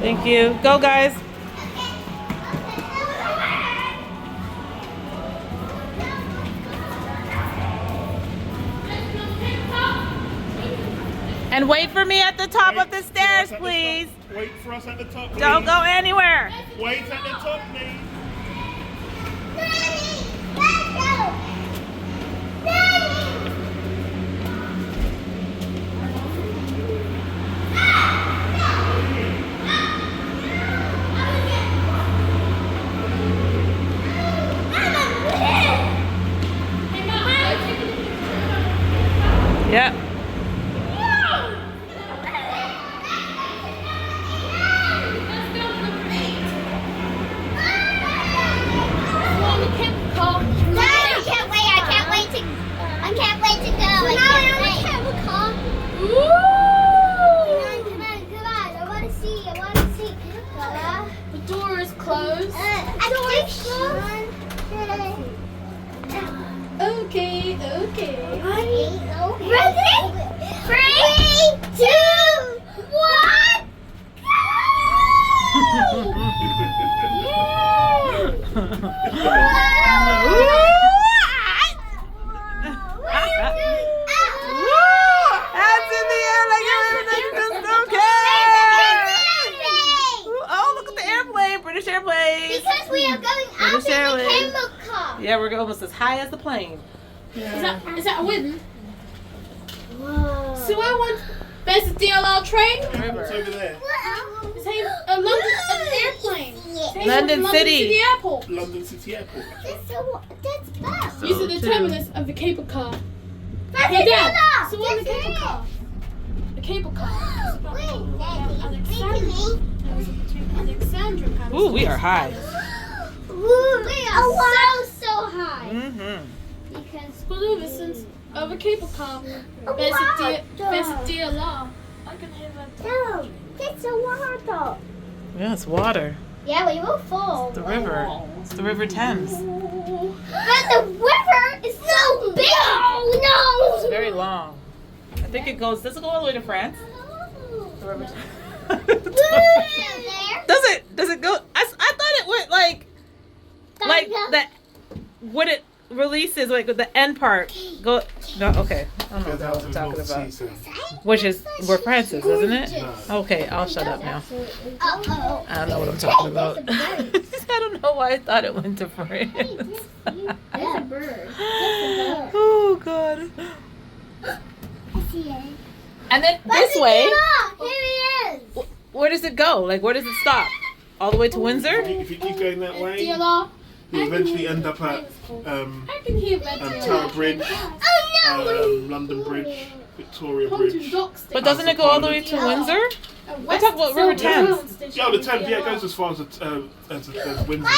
Thank you. Go, guys. And wait for me at the top of the stairs, please. Wait for us at the top, please. Don't go anywhere. Wait at the top, please. Yep. Okay. Ready? 3, 2, 1, Hands in the air like everything's just okay. Oh, look at the airplane. British airplane. Because we are going up in the cable car. Yeah, we're almost as high as the plane. Yeah. Is that a win? Whoa. So I want. There's a DLR train. What's over there? It's a London airplane. London City. Airport. London City Airport. That's bad. These are the terminus of the cable car. That's Hey, the Dad. colour. So on the cable car. The cable car. Wait, Daddy. Alexandra. Ooh, we are high. We are so high. Mm-hmm. Because Since of a cable car. There's a DLR. I can hear that. No, it's a water. Yeah, it's water. Yeah, we will fall. The river. It's the River Thames. But the river is so big. No. It's very long. I think it goes. Does it go all the way to France? The River Thames. Does it? Does it go? I thought it went like that. What it releases like the end part go. No, okay. I don't know what I'm talking about. Which is where France is, isn't it? Okay, I'll shut up now. Uh-oh. I don't know what I'm talking about. I don't know why I thought it went to France. There's a bird. Oh God. I see it. And then this way, Here he is. where does it go? Like where does it stop? All the way to Windsor? If you keep going that way, DLR. you eventually end up at I can hear that Tower DLR. Bridge, Oh no. London Bridge, Victoria Come to Bridge. Docks. But doesn't it go all the way to Windsor? I talk about River Thames. Yeah, the Thames, yeah, it goes as far as Windsor.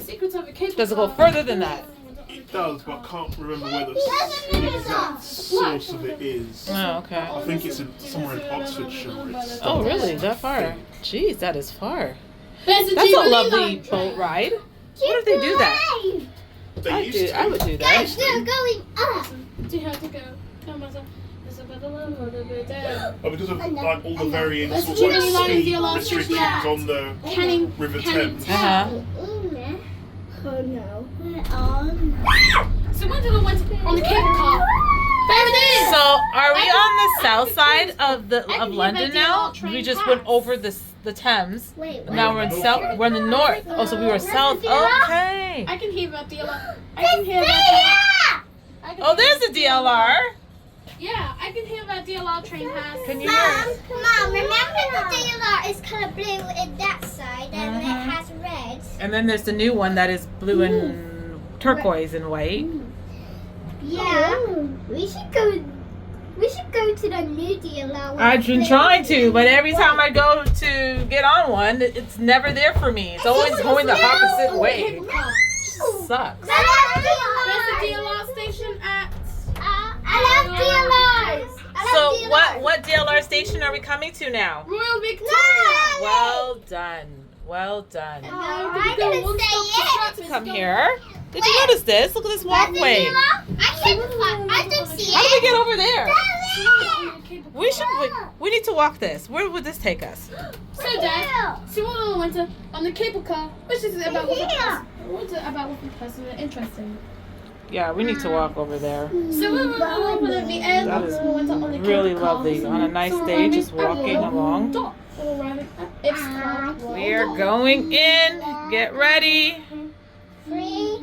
Secrets of a cable Does it go car. further than that? It does, but I can't remember where the exact source of it is. Oh, okay. I think it's somewhere in Oxfordshire. It's Oh, really? That far? Jeez, that is far. There's a That's a Jubilee lovely line train. boat ride. What if they do that? They used to. I would do Guys, that. they're going up. Do you have to go? Tell myself. There's a better one or the bit down. But because of like all the varying Let's sort do of the line speed DLR restrictions station. on the Canning. River Canning Thames. Town. Oh no. Oh So when did I went on the cable car? There it is. So, are we on the south side of London now? We just went over the Thames. Wait, Now we're in south. We're in the north. Oh, so we were south. Okay. I can hear that DLR. I can hear that. I can Oh, hear there's the DLR. Yeah, I can hear that DLR train has. Can you hear it? Mom, remember the DLR is kind of blue in that side and it has red. And then there's the new one that is blue and turquoise and white. Yeah. We should go. We should go to the new DLR. I've been trying to, but every time I go to get on one, it's never there for me. It's always going the opposite way. Sucks. There's a DLR station at. I love DLRs. So what DLR station are we coming to now? Royal Victoria. Well done. Well done. I'm gonna say it. Come here. Did you notice this? Look at this walkway. I don't see it. How do we get over there? cable car. We need to walk this. Where would this take us? So Dad, so we all went on the cable car, which is about what the person is interesting. Yeah, we need to walk over there. So we were all over at the end. That is we went on the cable really car. lovely. On a nice day, just walking along. We are going in. Get ready. 3,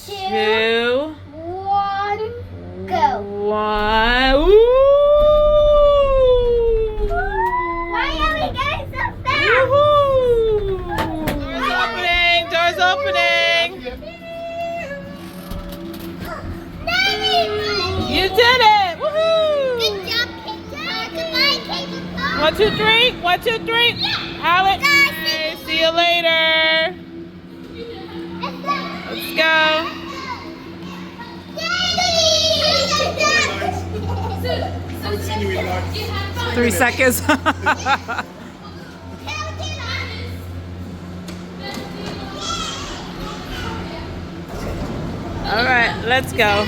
2, 2, 1, go. 1. Ooh! Why are we going so fast? Woohoo! Doors opening. Doors opening. You did it! Woohoo! Good job, Kate. Goodbye, Kate. 1, 2, 3. 1, 2, 3. Alex. Okay, see you later. Let's go. 3 seconds. All right, let's go.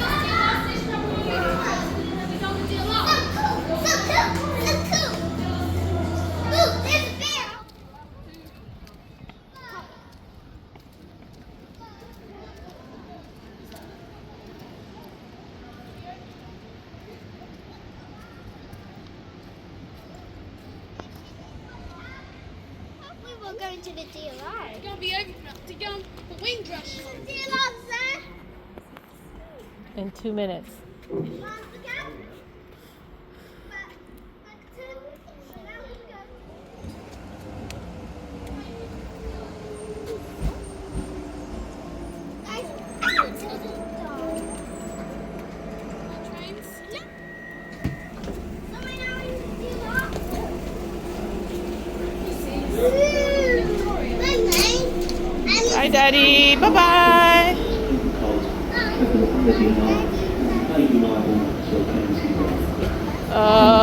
We're going to the DLR. It's gonna be over to go on the wind rush. DLR, sir. In 2 minutes. Bye, Daddy. Bye-bye.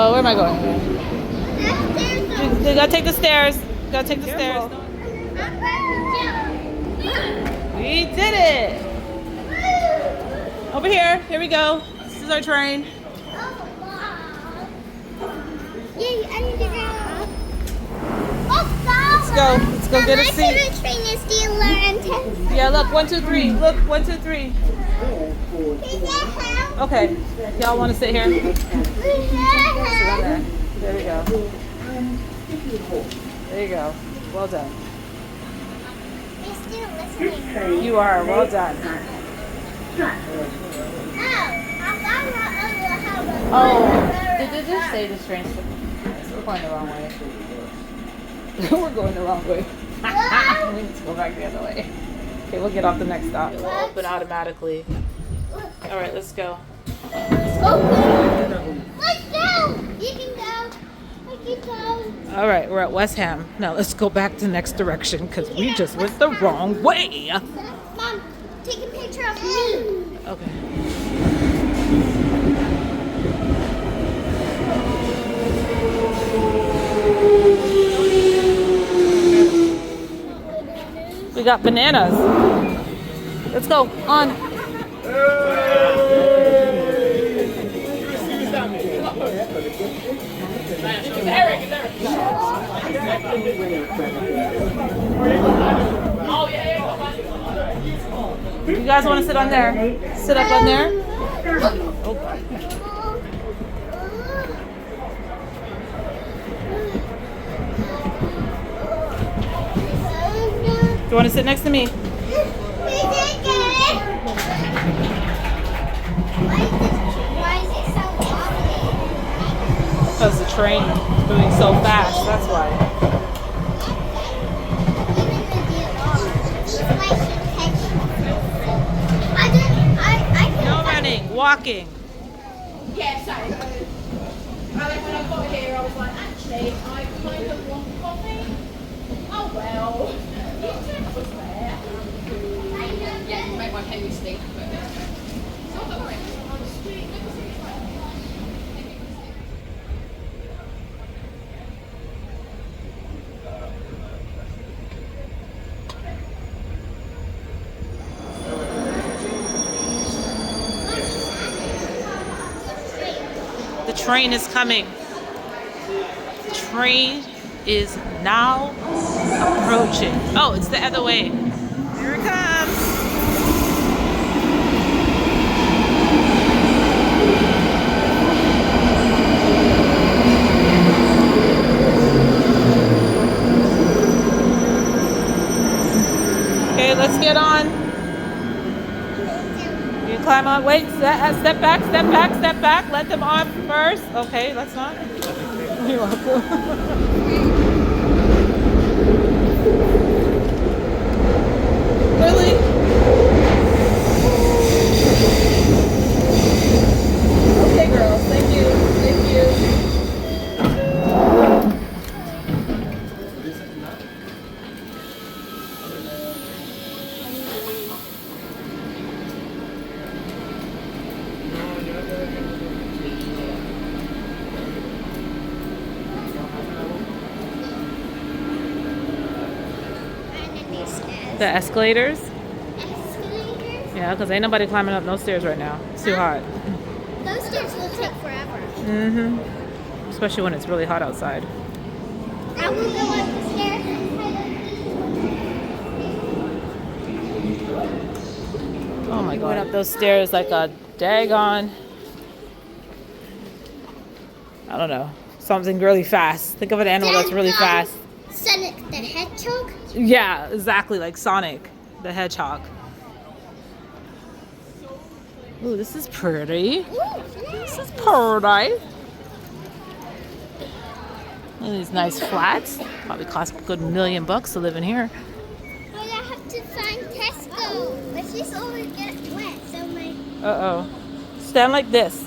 Where am I going? You gotta take the stairs. You gotta take the stairs. We did it. Over here. Here we go. This is our train. Yay, I need to go. Let's go. Let's go get a seat. My favorite train is DLR and 10. Yeah, look. 1, 2, 3. Look. 1, 2, 3. Okay. Y'all want to sit here? Sit on there. There we go. There you go. Well done. He's still listening. You are. Well done. Oh, did it just say this train's we're going the wrong way. We're going the wrong way. We need to go back the other way. Okay, we'll get off the next stop. It will open automatically. All right, let's go. Let's go. You can go. I can go. All right, we're at West Ham. Now let's go back the next direction because we just went the wrong way. Mom, take a picture of me. Okay. We got bananas. Let's go. On. You guys want to sit on there? Sit up on there? Oh. Do you want to sit next to me? Why is it so wobbly? Because the train is moving so fast, that's why. No running, walking. Yeah, so when I got here, I was like, actually, I kind of want coffee. Oh well, you took was there. Yeah, you make my penny stink. But so don't worry, on the street, let me see it's like. The train is coming. The train is now approaching. Oh, it's the other way. Here it comes. Okay, let's get on. You climb on. Wait, step back, step back, step back. Let them on first. Okay, let's not. You're welcome. Really? Okay, girls. Thank you. Thank you. The escalators? Escalators? Yeah, because ain't nobody climbing up no stairs right now. It's too hot. Those stairs will take forever. Mm-hmm. Especially when it's really hot outside. I will go up the stairs Oh my god. Went up those stairs like a daggone, I don't know, something really fast. Think of an animal that's really fast. Sonic the Hedgehog? Yeah, exactly, like Sonic the Hedgehog. Ooh, this is pretty. This is pretty. Look at these nice flats. Probably cost a good $1 million to live in here. Well, I have to find Tesco. But she's always getting wet, so my... Uh-oh. Stand like this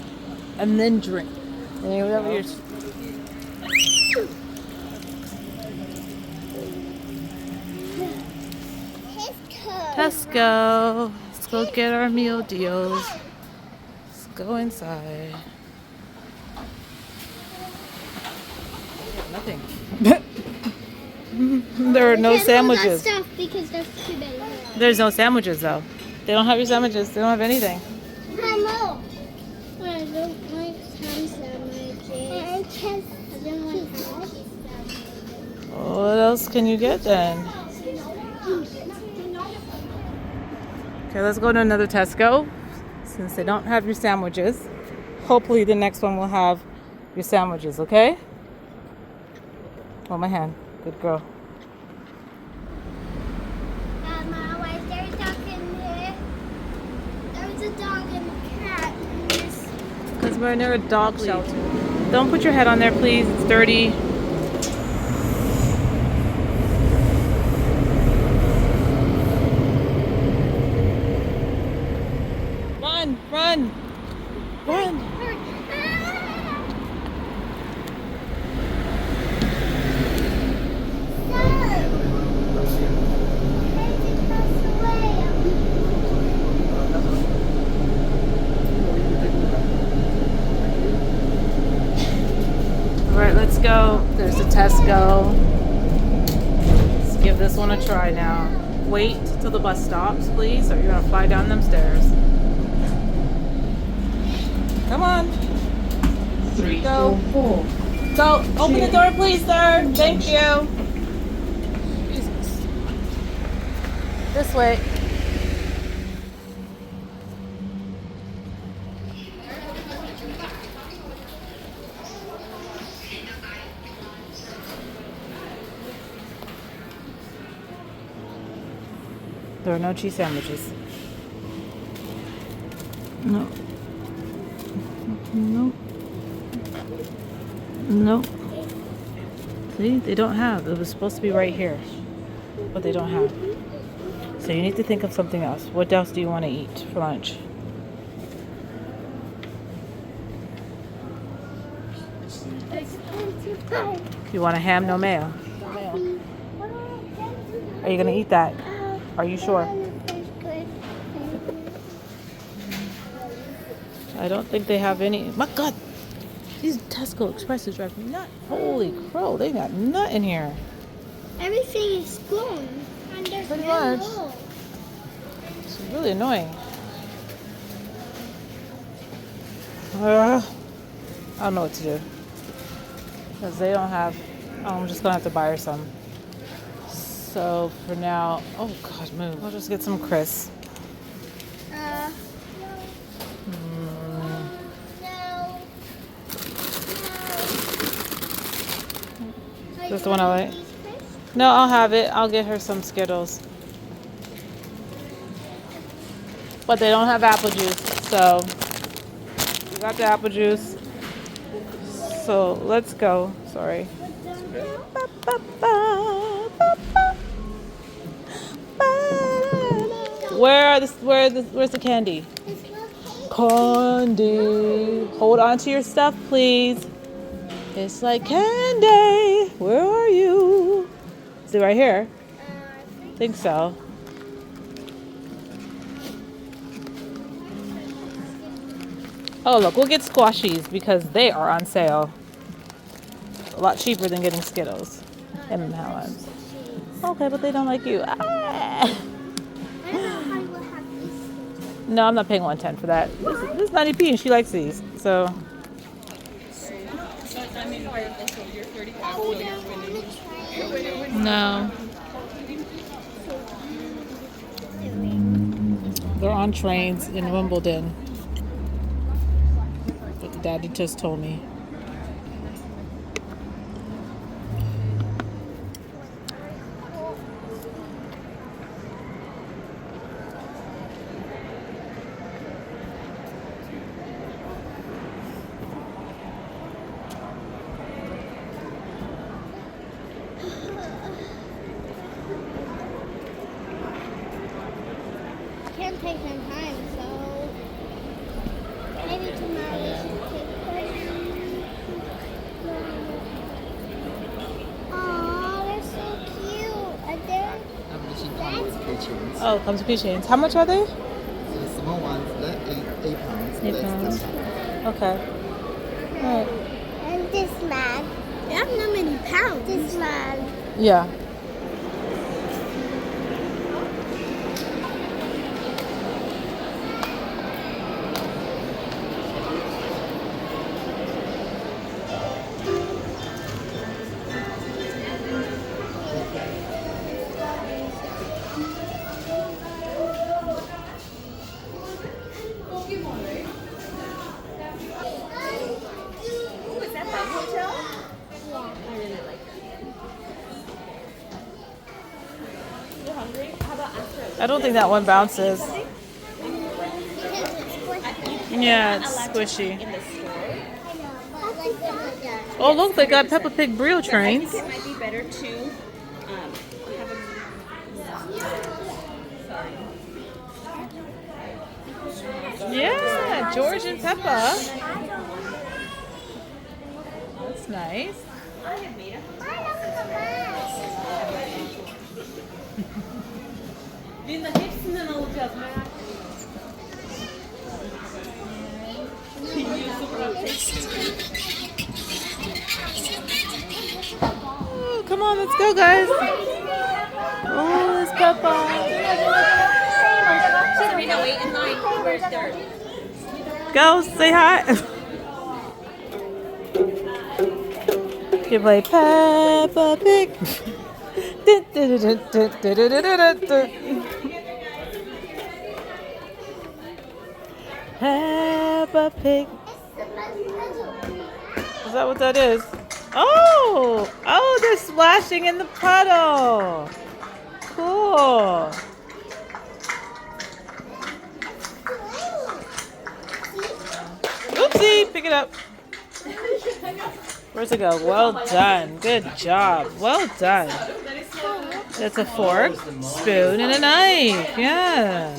and then drink. And then whatever you're... Tesco. Let's go get our meal deals. Let's go inside. Nothing. There are no sandwiches. Stuff because they're too big. There's no sandwiches though. They don't have your sandwiches. They don't have anything. Hello. I don't like ham sandwiches. I don't like ham. What else can you get then? Okay, let's go to another Tesco since they don't have your sandwiches. Hopefully the next one will have your sandwiches, okay? Hold my hand. Good girl. Mama, why is there a dog in there? There's a dog and a cat in this. Because we're near a dog shelter. Don't put your head on there, please. It's dirty. Run, run, run. Alright, let's go. There's a Tesco. Let's give this one a try now. Wait till the bus stops, please, or you're gonna fly down them stairs. Come on. 3, Go. 4, 4. Go. Open the door, please, sir. Thank you. Jesus. This way. There are no cheese sandwiches. No. No. No. See, they don't have. It was supposed to be right here, but they don't have. So you need to think of something else. What else do you want to eat for lunch? You want a ham, no mayo? Are you gonna eat that? Are you sure? I don't think they have any. My God, these Tesco Expresses drive me nuts. Holy crow, they got nut in here. Everything is gone. And there's Pretty no much. hole. It's really annoying. I don't know what to do. because they don't have. Oh, I'm just gonna have to buy her some. So for now, oh God, move. I'll just get some crisps. No. That's the one I like. No, I'll have it. I'll get her some Skittles. But they don't have apple juice, so we got the apple juice. So let's go. Sorry. Where's the candy? Candy. Hold on to your stuff, please. It's like candy. Where are you? Is it right here? I think so. Oh, look, we'll get squashies because they are on sale. A lot cheaper than getting Skittles. M&M's. Okay, but they don't like you. Ah. No, I'm not paying $1.10 for that. This is 90p and she likes these. So. No. They're on trains in Wimbledon. But Daddy just told me. Can't take some time, so maybe tomorrow we should take Aw, they're so cute. Are there? Oh, comes with keychains. How much are they? The small ones, they're £8. £8. That's Okay. Alright. And this man. They have not many pounds. This man. Yeah. I don't think that one bounces. Yeah, it's squishy. Oh, look, they got Peppa Pig Brio trains. It might be better to have a... Yeah, George and Peppa. That's nice. Linda hepsinden alacağız merak Oh, come on, let's go, guys. Oh, it's Peppa. Serena, wait in line. Where's dirt? Go, say hi. You play Peppa Pig. Peppa Pig. Is that what that is? Oh! Oh, they're splashing in the puddle. Cool. Oopsie! Pick it up. Where's it go? Well done. Good job. Well done. That's a fork, spoon, and a knife. Yeah.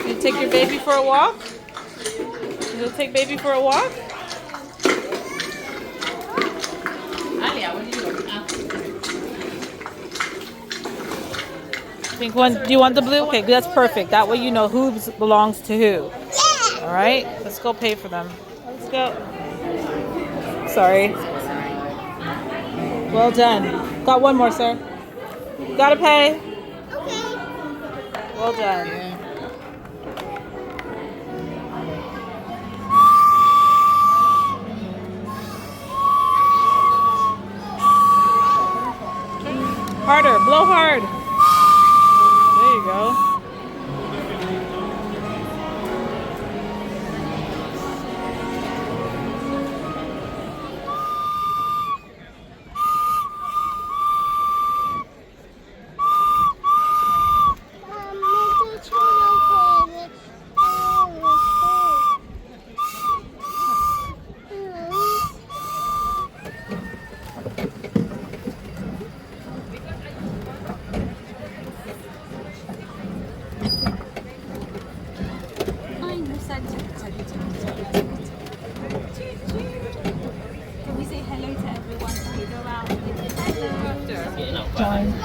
You take your baby for a walk? You take baby for a walk? Pink one. Do you want the blue? Okay, that's perfect. That way you know who belongs to who. All right. Let's go pay for them. Let's go. Sorry. Well done. Got one more, sir. Gotta pay. Okay. Well done.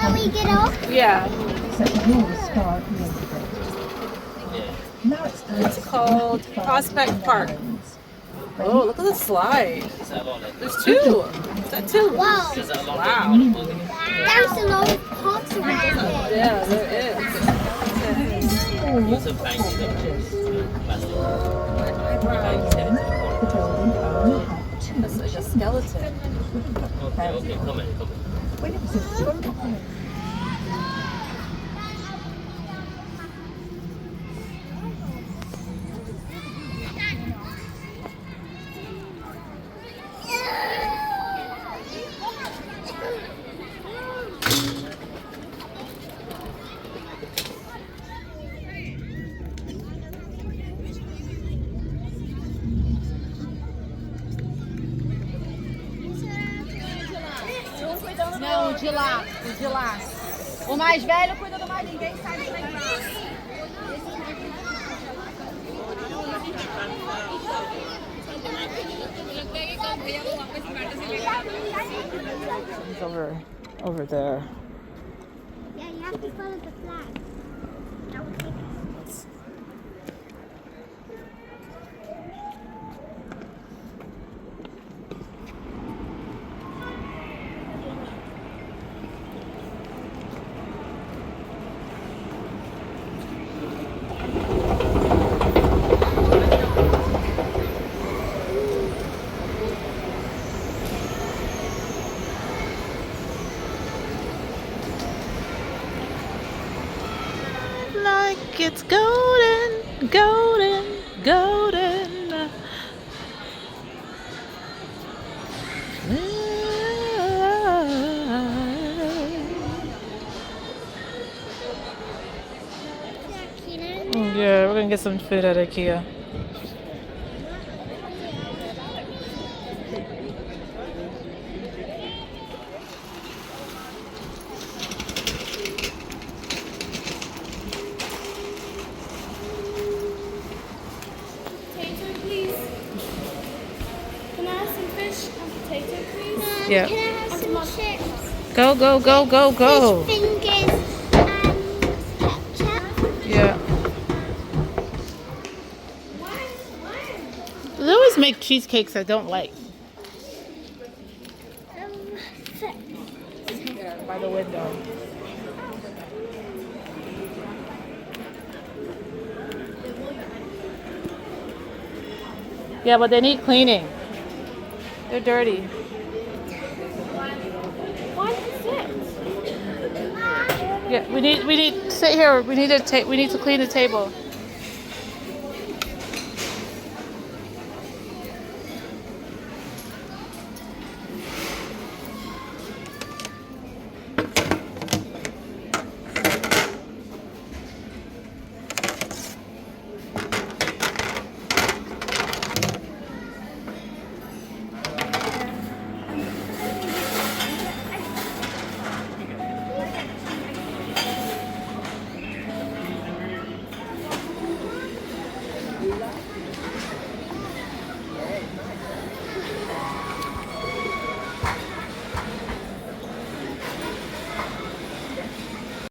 When we get off? Yeah. So you'll start now it's time It's called Prospect Park. Oh, look at the slide. There's two. Is that two? Wow. Wow. There's a lot of parks around here. Yeah, there is. the building only had two. That's like a skeleton. When it was historical. Não, de lá, o de lá. O mais velho cuida do mais ninguém, sai de lá embaixo. It's over there. Yeah, you have to follow the flag. That will take us. Like it's golden, golden, golden. Yeah, we're gonna get some food at IKEA. Potato, please. Can I have some fish and potato, please? Yeah. Can I have some chips? Go, go, go, go, go. Fish fingers and ketchup. Yeah. They always make cheesecakes I don't like. Yeah, by the window. Yeah, but they need cleaning. They're dirty. Yeah, we need sit here. We need to clean the table.